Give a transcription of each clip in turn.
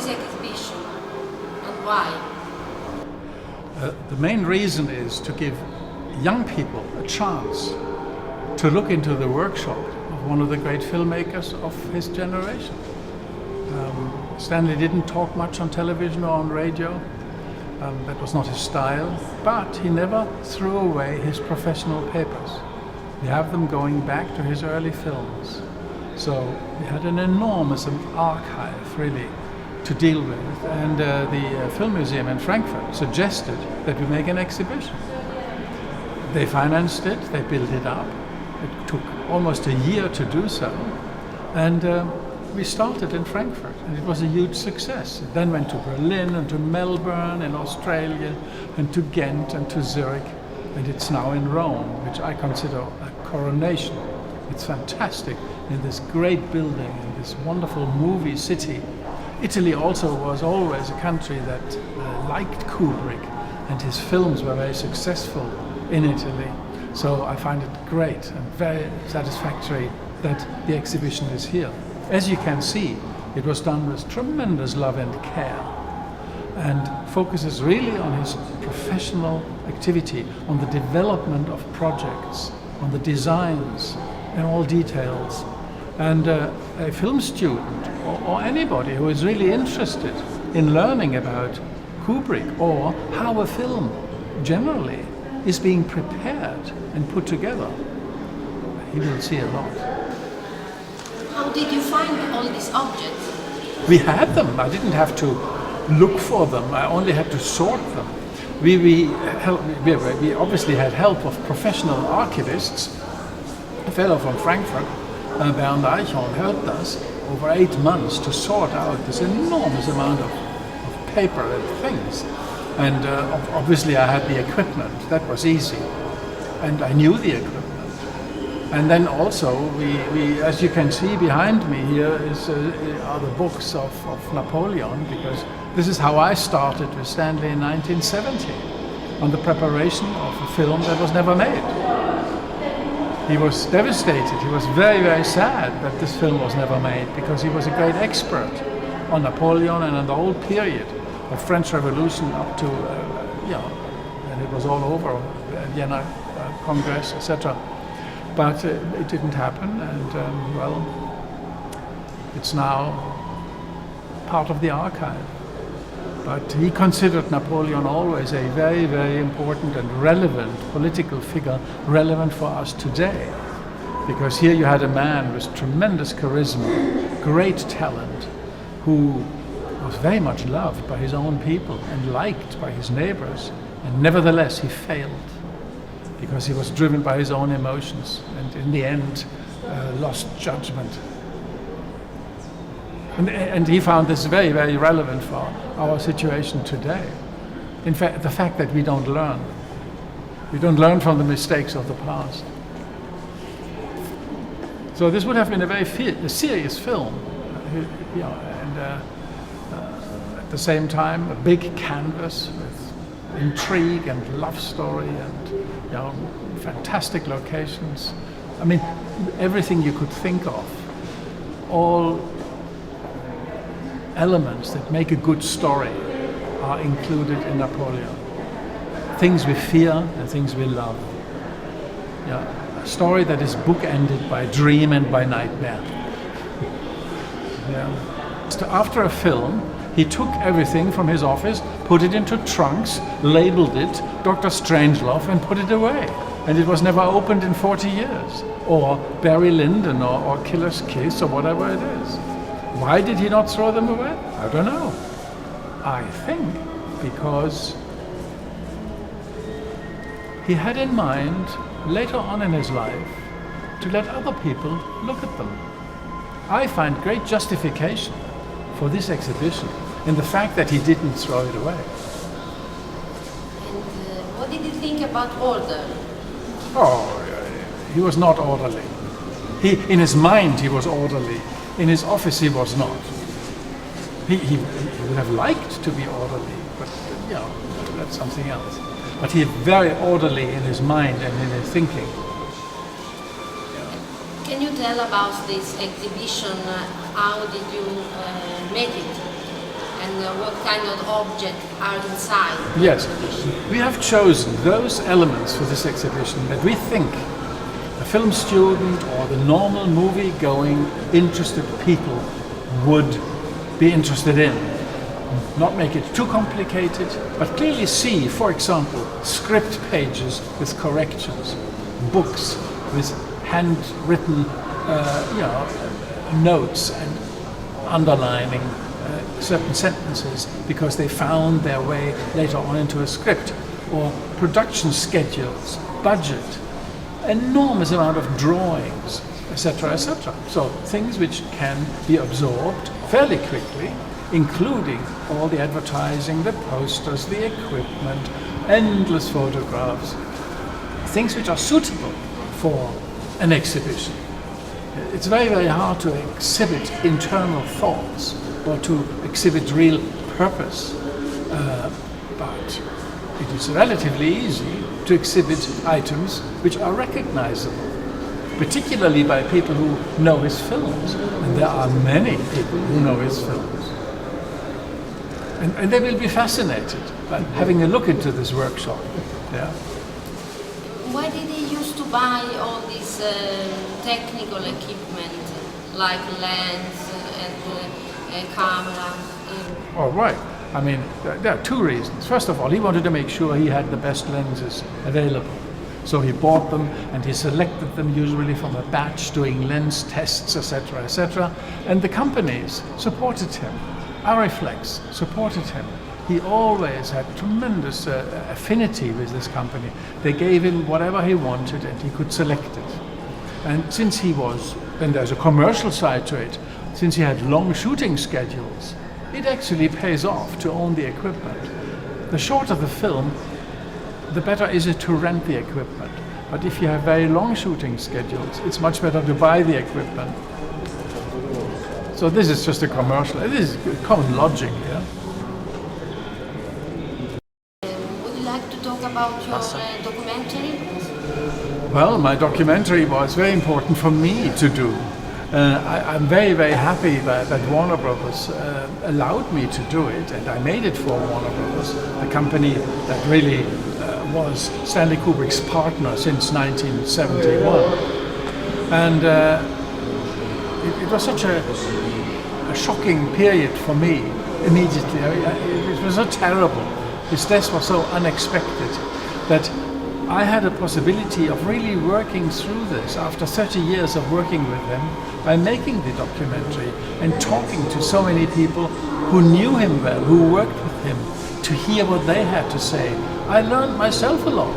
this exhibition and why? The main reason is to give young people a chance to look into the workshop of one of the great filmmakers of his generation. Stanley didn't talk much on television or on radio. That was not his style, but he never threw away his professional papers. We have them going back to his early films. So we had an enormous archive, really, to deal with. And the Film Museum in Frankfurt suggested that we make an exhibition. They financed it, they built it up. It took almost a year to do so. And we started in Frankfurt, and it was a huge success. It then went to Berlin and to Melbourne in Australia and to Ghent and to Zurich, and it's now in Rome, which I consider a coronation. It's fantastic in this great building, in this wonderful movie city. Italy also was always a country that liked Kubrick, and his films were very successful in Italy. So I find it great and very satisfactory that the exhibition is here. As you can see, it was done with tremendous love and care, and focuses really on his professional activity, on the development of projects, on the designs and all details. And a film student or anybody who is really interested in learning about Kubrick or how a film generally is being prepared and put together, he will see a lot. How did you find all these objects? We had them. I didn't have to look for them. I only had to sort them. We obviously had help of professional archivists. A fellow from Frankfurt, Bernd Eichhorn, helped us over 8 months to sort out this enormous amount of paper and things. And obviously I had the equipment. That was easy. And I knew the equipment. And then also, we as you can see behind me here are the books of Napoleon, because this is how I started with Stanley in 1970, on the preparation of a film that was never made. He was devastated. He was very, very sad that this film was never made, because he was a great expert on Napoleon and on the whole period of French Revolution up to, and it was all over, Vienna Congress, etc. But it didn't happen, and well, it's now part of the archive. But he considered Napoleon always a very, very important and relevant political figure, relevant for us today. Because here you had a man with tremendous charisma, great talent, who was very much loved by his own people and liked by his neighbors, and nevertheless he failed, because he was driven by his own emotions and in the end lost judgment. And he found this very, very relevant for our situation today. In fact, the fact that we don't learn. We don't learn from the mistakes of the past. So this would have been a very serious film, and at the same time a big canvas with intrigue and love story and fantastic locations. I mean, everything you could think of, all elements that make a good story are included in Napoleon. Things we fear and things we love. A story that is bookended by dream and by nightmare. So after a film, he took everything from his office, put it into trunks, labeled it Dr. Strangelove, and put it away. And it was never opened in 40 years. Or Barry Lyndon, or Killer's Kiss, or whatever it is. Why did he not throw them away? I don't know. I think because he had in mind, later on in his life, to let other people look at them. I find great justification for this exhibition in the fact that he didn't throw it away. And what did you think about order? Oh, he was not orderly. In his mind he was orderly. In his office he was not. He would have liked to be orderly, but that's something else. But he was very orderly in his mind and in his thinking. Can you tell about this exhibition? How did you make it? and what kind of objects are inside. Yes, we have chosen those elements for this exhibition that we think a film student or the normal movie-going interested people would be interested in. Not make it too complicated, but clearly see, for example, script pages with corrections, books with handwritten notes and underlining certain sentences because they found their way later on into a script, or production schedules, budget, enormous amount of drawings, etc., etc. So things which can be absorbed fairly quickly, including all the advertising, the posters, the equipment, endless photographs, things which are suitable for an exhibition. It's very, very hard to exhibit internal thoughts or to exhibit real purpose, but it is relatively easy to exhibit items which are recognizable, particularly by people who know his films, and there are many people who know his films. And they will be fascinated by having a look into this workshop. Yeah. Why did he used to buy all this technical equipment, like lens and camera? All right. I mean, there are two reasons. First of all, he wanted to make sure he had the best lenses available. So he bought them and he selected them usually from a batch, doing lens tests, etc., etc. And the companies supported him. Ariflex supported him. He always had tremendous affinity with this company. They gave him whatever he wanted and he could select it. And since he was, then there's a commercial side to it, since he had long shooting schedules, it actually pays off to own the equipment. The shorter the film, the better is it to rent the equipment. But if you have very long shooting schedules, it's much better to buy the equipment. So this is just a commercial, it is common logic here. Would you like to talk about your documentary? Well, my documentary was very important for me to do. I'm very, very happy that Warner Brothers allowed me to do it, and I made it for Warner Brothers, the company that really was Stanley Kubrick's partner since 1971. And it was such a shocking period for me immediately. It was so terrible. His death was so unexpected that I had a possibility of really working through this after 30 years of working with him by making the documentary and talking to so many people who knew him well, who worked with him, to hear what they had to say. I learned myself a lot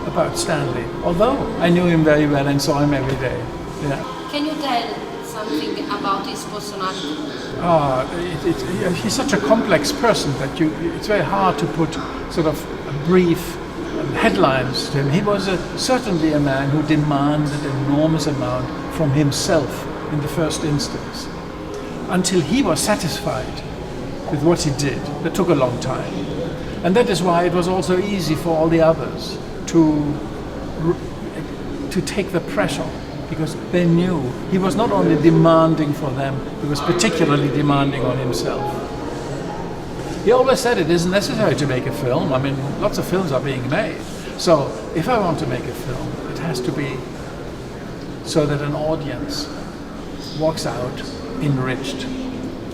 about Stanley, although I knew him very well and saw him every day. Yeah. Can you tell something about his personality? He's such a complex person that it's very hard to put sort of brief headlines to him. He was certainly a man who demanded an enormous amount from himself in the first instance. Until he was satisfied with what he did, that took a long time. And that is why it was also easy for all the others to take the pressure, because they knew he was not only demanding for them, he was particularly demanding on himself. He always said it isn't necessary to make a film. I mean, lots of films are being made. So if I want to make a film, it has to be so that an audience walks out enriched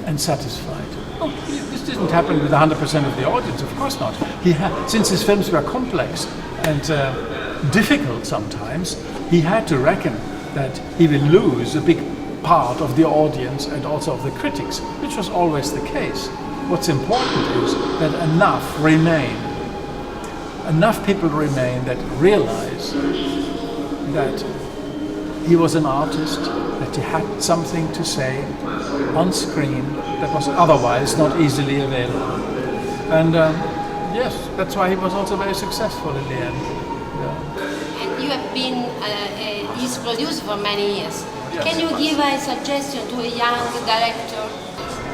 and satisfied. Oh, this didn't happen with 100% of the audience, of course not. Since his films were complex and difficult sometimes, he had to reckon that he will lose a big part of the audience and also of the critics, which was always the case. What's important is that enough people remain that realize that he was an artist, that he had something to say on screen that was otherwise not easily available. And yes, that's why he was also very successful in the end. Yeah. And you have been his producer for many years. Yes. Can you give a suggestion to a young director?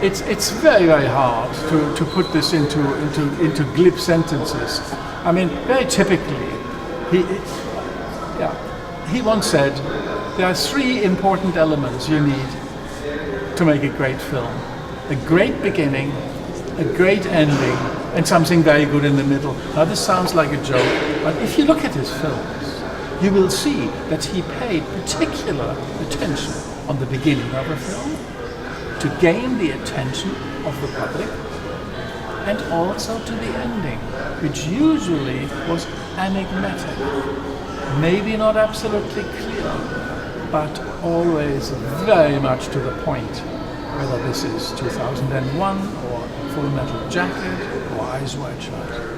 It's very, very hard to put this into glib sentences. I mean, very typically, he once said, there are three important elements you need to make a great film. A great beginning, a great ending, and something very good in the middle. Now this sounds like a joke, but if you look at his films, you will see that he paid particular attention on the beginning of a film to gain the attention of the public, and also to the ending, which usually was enigmatic, maybe not absolutely clear, but always very much to the point, whether this is 2001 or Full Metal Jacket or Eyes Wide Shut.